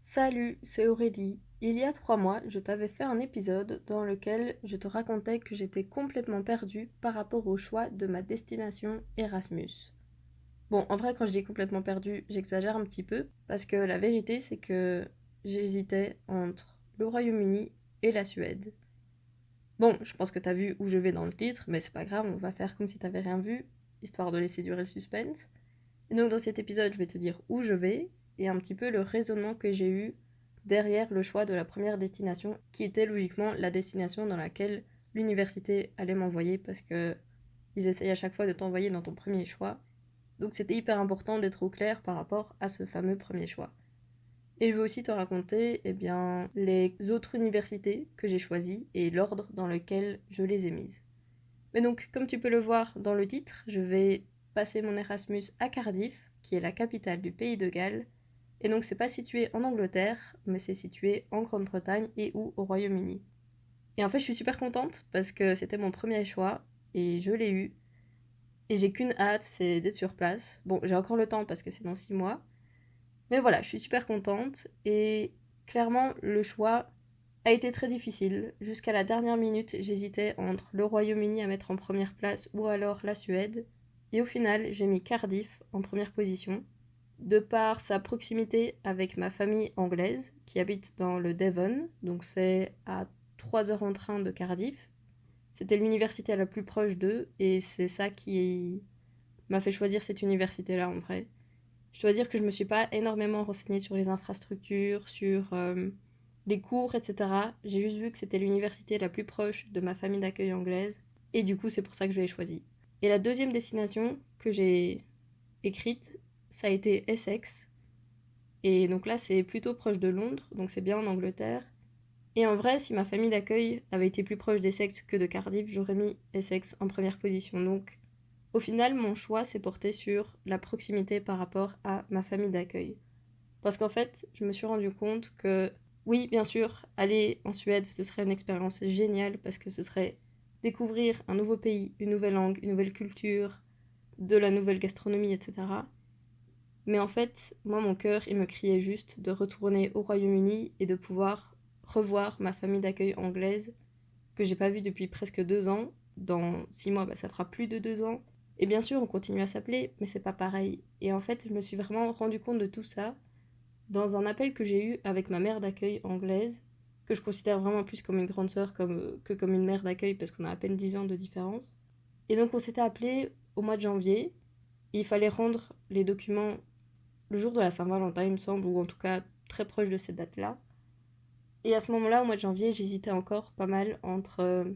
Salut, c'est Aurélie. Il y a 3 mois, je t'avais fait un épisode dans lequel je te racontais que j'étais complètement perdue par rapport au choix de ma destination Erasmus. Bon, en vrai, quand je dis complètement perdue, j'exagère un petit peu, parce que la vérité, c'est que j'hésitais entre le Royaume-Uni et la Suède. Bon, je pense que t'as vu où je vais dans le titre, mais c'est pas grave, on va faire comme si t'avais rien vu, histoire de laisser durer le suspense. Et donc dans cet épisode, je vais te dire où je vais et un petit peu le raisonnement que j'ai eu derrière le choix de la première destination, qui était logiquement la destination dans laquelle l'université allait m'envoyer parce que ils essayent à chaque fois de t'envoyer dans ton premier choix. Donc c'était hyper important d'être au clair par rapport à ce fameux premier choix. Et je vais aussi te raconter les autres universités que j'ai choisies et l'ordre dans lequel je les ai mises. Mais donc, comme tu peux le voir dans le titre, je vais passer mon Erasmus à Cardiff, qui est la capitale du pays de Galles. Et donc, c'est pas situé en Angleterre, mais c'est situé en Grande-Bretagne et ou au Royaume-Uni. Et en fait, je suis super contente parce que c'était mon premier choix et je l'ai eu. Et j'ai qu'une hâte, c'est d'être sur place. Bon, j'ai encore le temps parce que c'est dans 6 mois. Mais voilà, je suis super contente et clairement, le choix a été très difficile. Jusqu'à la dernière minute, j'hésitais entre le Royaume-Uni à mettre en première place ou alors la Suède. Et au final, j'ai mis Cardiff en première position, de par sa proximité avec ma famille anglaise qui habite dans le Devon, donc c'est à 3 heures en train de Cardiff. C'était l'université la plus proche d'eux et c'est ça qui m'a fait choisir cette université-là en vrai. Je dois dire que je me suis pas énormément renseignée sur les infrastructures, sur les cours, etc. J'ai juste vu que c'était l'université la plus proche de ma famille d'accueil anglaise, et du coup c'est pour ça que je l'ai choisie. Et la deuxième destination que j'ai écrite, ça a été Essex, et donc là c'est plutôt proche de Londres, donc c'est bien en Angleterre. Et en vrai, si ma famille d'accueil avait été plus proche d'Essex que de Cardiff, j'aurais mis Essex en première position. Donc au final, mon choix s'est porté sur la proximité par rapport à ma famille d'accueil. Parce qu'en fait, je me suis rendu compte que, oui, bien sûr, aller en Suède, ce serait une expérience géniale parce que ce serait découvrir un nouveau pays, une nouvelle langue, une nouvelle culture, de la nouvelle gastronomie, etc. Mais en fait, moi, mon cœur, il me criait juste de retourner au Royaume-Uni et de pouvoir revoir ma famille d'accueil anglaise que j'ai pas vue depuis presque 2 ans. Dans 6 mois, ça fera plus de 2 ans. Et bien sûr, on continue à s'appeler, mais c'est pas pareil. Et en fait, je me suis vraiment rendu compte de tout ça dans un appel que j'ai eu avec ma mère d'accueil anglaise, que je considère vraiment plus comme une grande sœur que comme une mère d'accueil parce qu'on a à peine 10 ans de différence. Et donc on s'était appelé au mois de janvier, et il fallait rendre les documents le jour de la Saint-Valentin, il me semble, ou en tout cas très proche de cette date-là. Et à ce moment-là, au mois de janvier, j'hésitais encore pas mal entre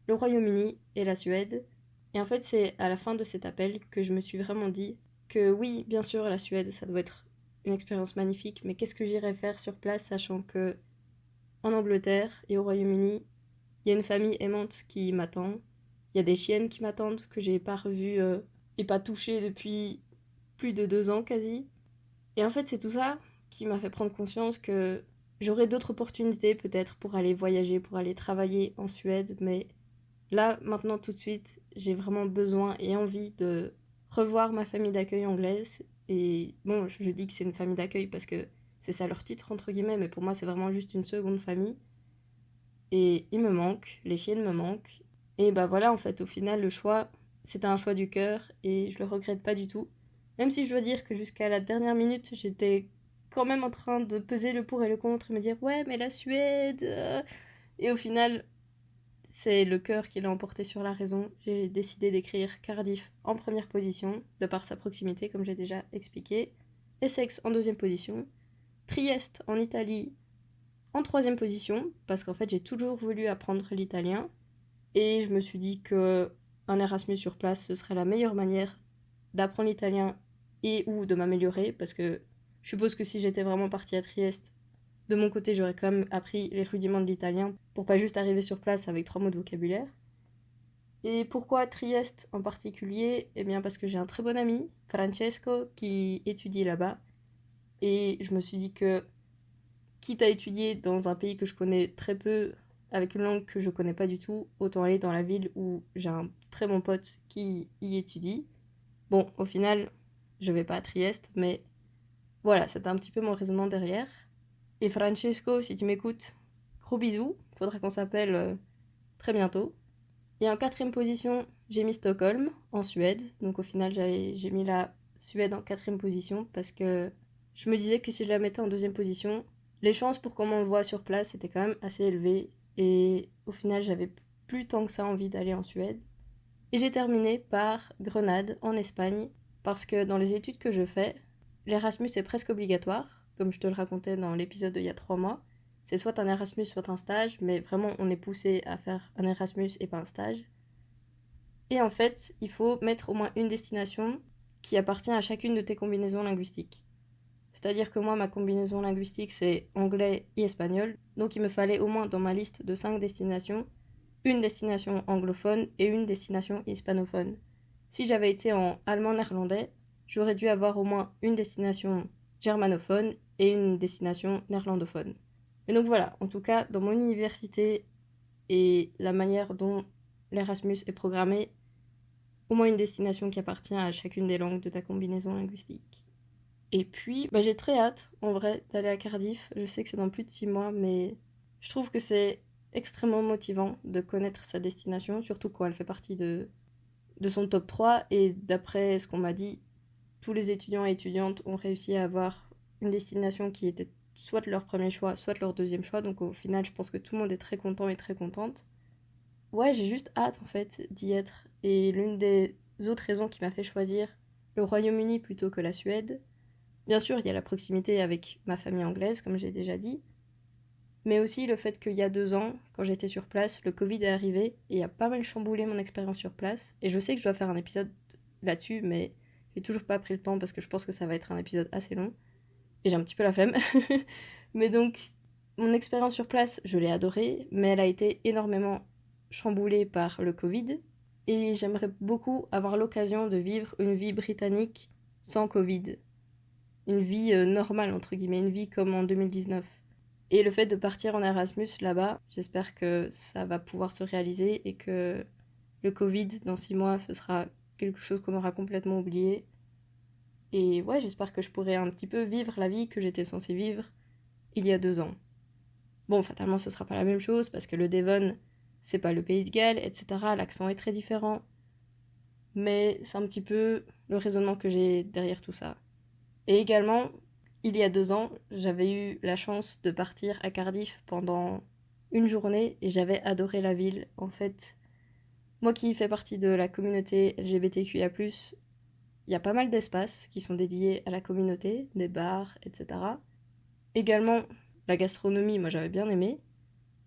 le Royaume-Uni et la Suède. Et en fait, c'est à la fin de cet appel que je me suis vraiment dit que oui, bien sûr, la Suède, ça doit être une expérience magnifique, mais qu'est-ce que j'irais faire sur place, sachant que en Angleterre et au Royaume-Uni, il y a une famille aimante qui m'attend, il y a des chiennes qui m'attendent que j'ai pas revues et pas touchées depuis plus de 2 ans quasi. Et en fait, c'est tout ça qui m'a fait prendre conscience que j'aurais d'autres opportunités peut-être pour aller voyager, pour aller travailler en Suède, mais là, maintenant, tout de suite, j'ai vraiment besoin et envie de revoir ma famille d'accueil anglaise. Et bon, je dis que c'est une famille d'accueil parce que c'est ça leur titre, entre guillemets, mais pour moi, c'est vraiment juste une seconde famille. Et ils me manquent, les chiennes me manquent. Et bah voilà, en fait, au final, le choix, c'était un choix du cœur et je le regrette pas du tout. Même si je dois dire que jusqu'à la dernière minute, j'étais quand même en train de peser le pour et le contre et me dire, ouais, mais la Suède. Et au final, c'est le cœur qui l'a emporté sur la raison. J'ai décidé d'écrire Cardiff en première position, de par sa proximité, comme j'ai déjà expliqué. Essex en deuxième position. Trieste en Italie en troisième position, parce qu'en fait j'ai toujours voulu apprendre l'italien. Et je me suis dit que un Erasmus sur place, ce serait la meilleure manière d'apprendre l'italien et ou de m'améliorer, parce que je suppose que si j'étais vraiment partie à Trieste, de mon côté, j'aurais quand même appris les rudiments de l'italien pour pas juste arriver sur place avec 3 mots de vocabulaire. Et pourquoi Trieste en particulier? Eh bien parce que j'ai un très bon ami, Francesco, qui étudie là-bas. Et je me suis dit que, quitte à étudier dans un pays que je connais très peu, avec une langue que je connais pas du tout, autant aller dans la ville où j'ai un très bon pote qui y étudie. Bon, au final, je vais pas à Trieste, mais voilà, c'était un petit peu mon raisonnement derrière. Et Francesco, si tu m'écoutes, gros bisous. Faudra qu'on s'appelle très bientôt. Et en 4e position, j'ai mis Stockholm, en Suède. Donc au final, j'ai mis la Suède en 4e position parce que je me disais que si je la mettais en 2e position, les chances pour qu'on m'envoie sur place étaient quand même assez élevées. Et au final, j'avais plus tant que ça envie d'aller en Suède. Et j'ai terminé par Grenade, en Espagne, parce que dans les études que je fais, l'Erasmus est presque obligatoire, comme je te le racontais dans l'épisode d'il y a 3 mois. C'est soit un Erasmus, soit un stage, mais vraiment on est poussé à faire un Erasmus et pas un stage. Et en fait, il faut mettre au moins une destination qui appartient à chacune de tes combinaisons linguistiques. C'est-à-dire que moi, ma combinaison linguistique, c'est anglais et espagnol, donc il me fallait au moins dans ma liste de 5 destinations, une destination anglophone et une destination hispanophone. Si j'avais été en allemand-néerlandais, j'aurais dû avoir au moins une destination germanophone et une destination néerlandophone. Et donc voilà, en tout cas, dans mon université et la manière dont l'Erasmus est programmé, au moins une destination qui appartient à chacune des langues de ta combinaison linguistique. Et puis, j'ai très hâte, en vrai, d'aller à Cardiff. Je sais que c'est dans plus de 6 mois, mais je trouve que c'est extrêmement motivant de connaître sa destination, surtout quand elle fait partie de son top 3. Et d'après ce qu'on m'a dit, tous les étudiants et étudiantes ont réussi à avoir une destination qui était soit leur premier choix, soit leur deuxième choix. Donc au final, je pense que tout le monde est très content et très contente. Ouais, j'ai juste hâte en fait d'y être. Et l'une des autres raisons qui m'a fait choisir le Royaume-Uni plutôt que la Suède, bien sûr, il y a la proximité avec ma famille anglaise, comme j'ai déjà dit, mais aussi le fait qu'il y a 2 ans, quand j'étais sur place, le Covid est arrivé et a pas mal chamboulé mon expérience sur place. Et je sais que je dois faire un épisode là-dessus, mais j'ai toujours pas pris le temps parce que je pense que ça va être un épisode assez long. Et j'ai un petit peu la flemme. Mais donc, mon expérience sur place, je l'ai adorée, mais elle a été énormément chamboulée par le Covid. Et j'aimerais beaucoup avoir l'occasion de vivre une vie britannique sans Covid. Une vie normale, entre guillemets, une vie comme en 2019. Et le fait de partir en Erasmus là-bas, j'espère que ça va pouvoir se réaliser et que le Covid, dans 6 mois, ce sera quelque chose qu'on aura complètement oublié. Et ouais, j'espère que je pourrai un petit peu vivre la vie que j'étais censée vivre il y a 2 ans. Bon, fatalement, ce sera pas la même chose parce que le Devon, c'est pas le Pays de Galles, etc. L'accent est très différent. Mais c'est un petit peu le raisonnement que j'ai derrière tout ça. Et également, il y a 2 ans, j'avais eu la chance de partir à Cardiff pendant une journée et j'avais adoré la ville. En fait, moi qui fais partie de la communauté LGBTQIA+, il y a pas mal d'espaces qui sont dédiés à la communauté, des bars, etc. Également, la gastronomie, moi j'avais bien aimé.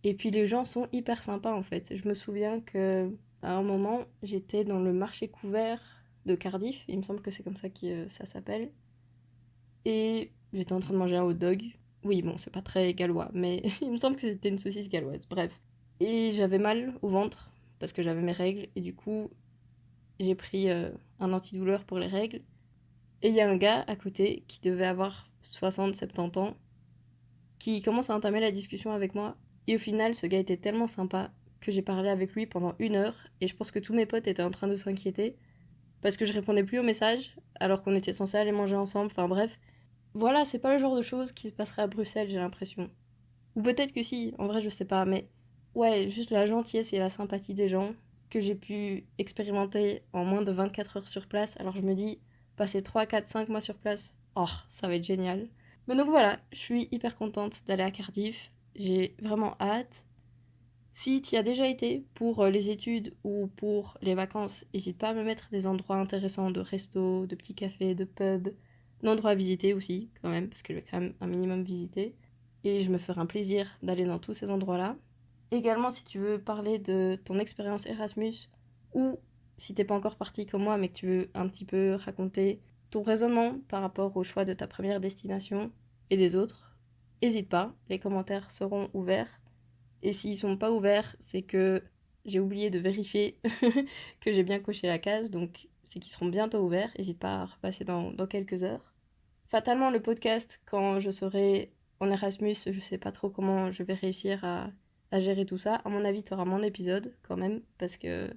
Et puis les gens sont hyper sympas en fait. Je me souviens que à un moment, j'étais dans le marché couvert de Cardiff, il me semble que c'est comme ça que ça s'appelle. Et j'étais en train de manger un hot dog. Oui, bon, c'est pas très gallois, mais il me semble que c'était une saucisse galloise, bref. Et j'avais mal au ventre parce que j'avais mes règles, et du coup, j'ai pris un antidouleur pour les règles. Et il y a un gars à côté qui devait avoir 60-70 ans qui commence à entamer la discussion avec moi. Et au final, ce gars était tellement sympa que j'ai parlé avec lui pendant 1 heure. Et je pense que tous mes potes étaient en train de s'inquiéter parce que je répondais plus aux messages alors qu'on était censés aller manger ensemble. Enfin bref, voilà, c'est pas le genre de choses qui se passerait à Bruxelles, j'ai l'impression. Ou peut-être que si, en vrai, je sais pas. Mais ouais, juste la gentillesse et la sympathie des gens que j'ai pu expérimenter en moins de 24 heures sur place. Alors je me dis, passer 3, 4, 5 mois sur place, oh, ça va être génial. Mais donc voilà, je suis hyper contente d'aller à Cardiff. J'ai vraiment hâte. Si tu y as déjà été pour les études ou pour les vacances, n'hésite pas à me mettre des endroits intéressants de resto, de petits cafés, de pubs, d'endroits à visiter aussi, quand même, parce que je vais quand même un minimum visiter. Et je me ferai un plaisir d'aller dans tous ces endroits-là. Également, si tu veux parler de ton expérience Erasmus, ou si t'es pas encore parti comme moi, mais que tu veux un petit peu raconter ton raisonnement par rapport au choix de ta première destination et des autres, n'hésite pas, les commentaires seront ouverts. Et s'ils sont pas ouverts, c'est que j'ai oublié de vérifier que j'ai bien coché la case, donc c'est qu'ils seront bientôt ouverts. N'hésite pas à repasser dans quelques heures. Fatalement, le podcast, quand je serai en Erasmus, je sais pas trop comment je vais réussir à gérer tout ça. À mon avis, tu auras mon épisode quand même, parce que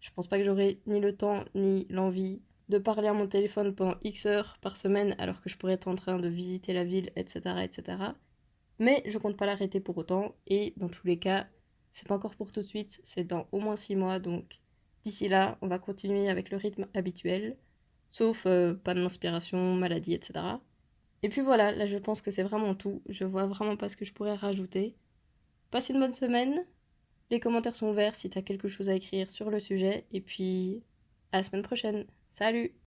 je pense pas que j'aurai ni le temps ni l'envie de parler à mon téléphone pendant X heures par semaine alors que je pourrais être en train de visiter la ville, etc. etc. Mais je compte pas l'arrêter pour autant, et dans tous les cas, c'est pas encore pour tout de suite, c'est dans au moins 6 mois, donc d'ici là, on va continuer avec le rythme habituel, sauf panne d'inspiration, maladie, etc. Et puis voilà, là je pense que c'est vraiment tout, je vois vraiment pas ce que je pourrais rajouter. Passe une bonne semaine, les commentaires sont ouverts si t'as quelque chose à écrire sur le sujet, et puis à la semaine prochaine. Salut!